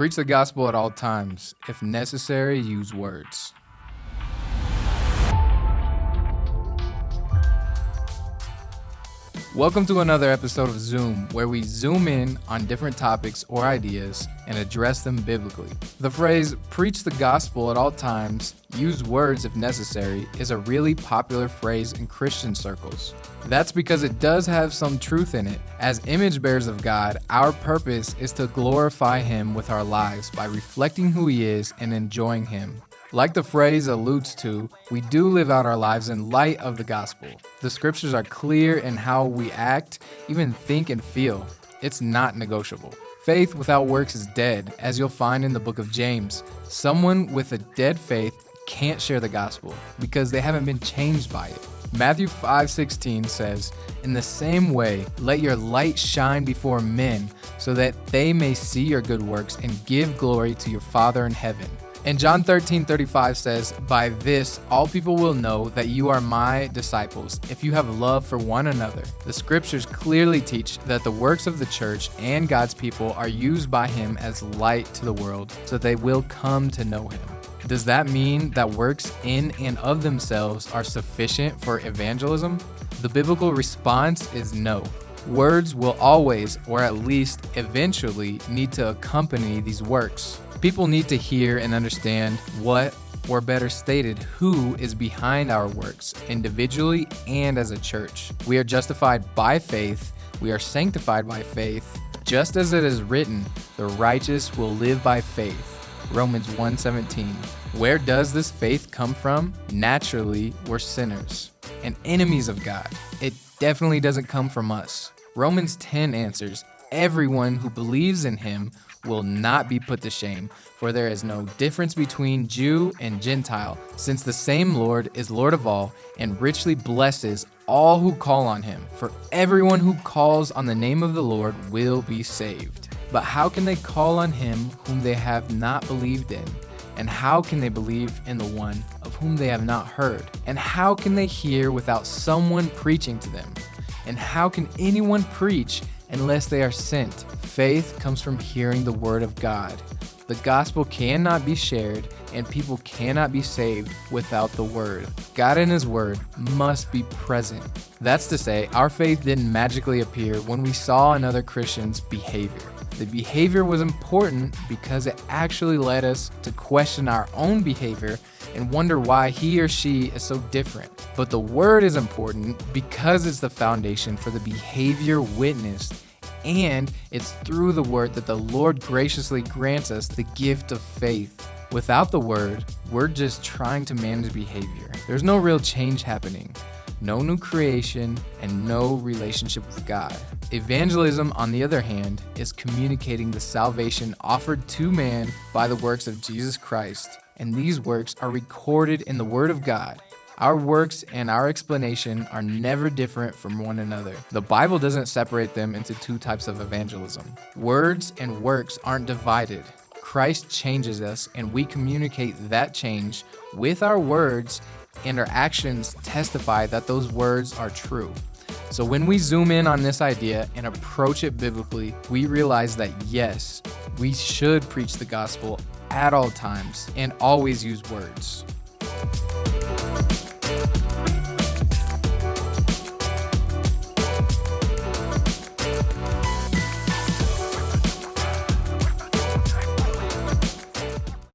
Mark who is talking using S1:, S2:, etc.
S1: Preach the gospel at all times. If necessary, use words. Welcome to another episode of Zoom, where we zoom in on different topics or ideas and address them biblically. The phrase, preach the gospel at all times, use words if necessary, is a really popular phrase in Christian circles. That's because it does have some truth in it. As image bearers of God, our purpose is to glorify Him with our lives by reflecting who He is and enjoying Him. Like the phrase alludes to, we do live out our lives in light of the gospel. The scriptures are clear in how we act, even think and feel. It's not negotiable. Faith without works is dead, as you'll find in the book of James. Someone with a dead faith can't share the gospel because they haven't been changed by it. Matthew 5:16 says, "In the same way, let your light shine before men, so that they may see your good works and give glory to your Father in heaven." And John 13:35 says, "By this all people will know that you are my disciples, if you have love for one another." The scriptures clearly teach that the works of the church and God's people are used by Him as light to the world, so they will come to know Him. Does that mean that works in and of themselves are sufficient for evangelism? The biblical response is no. Words will always, or at least eventually, need to accompany these works. People need to hear and understand what, or better stated, who is behind our works, individually and as a church. We are justified by faith. We are sanctified by faith. Just as it is written, the righteous will live by faith. Romans 1:17. Where does this faith come from? Naturally, we're sinners and enemies of God. It definitely doesn't come from us. Romans 10 answers, everyone who believes in Him will not be put to shame, for there is no difference between Jew and Gentile, since the same Lord is Lord of all and richly blesses all who call on Him. For everyone who calls on the name of the Lord will be saved. But how can they call on Him whom they have not believed in? And how can they believe in the one of whom they have not heard? And how can they hear without someone preaching to them? And how can anyone preach unless they are sent? Faith comes from hearing the word of God. The gospel cannot be shared, and people cannot be saved without the word. God and His word must be present. That's to say, our faith didn't magically appear when we saw another Christian's behavior. The behavior was important because it actually led us to question our own behavior and wonder why he or she is so different. But the word is important because it's the foundation for the behavior witnessed, and it's through the word that the Lord graciously grants us the gift of faith. Without the word, we're just trying to manage behavior. There's no real change happening, no new creation, and no relationship with God. Evangelism, on the other hand, is communicating the salvation offered to man by the works of Jesus Christ, and these works are recorded in the Word of God. Our works and our explanation are never different from one another. The Bible doesn't separate them into two types of evangelism. Words and works aren't divided. Christ changes us, and we communicate that change with our words, and our actions testify that those words are true. So when we zoom in on this idea and approach it biblically, we realize that yes, we should preach the gospel at all times and always use words.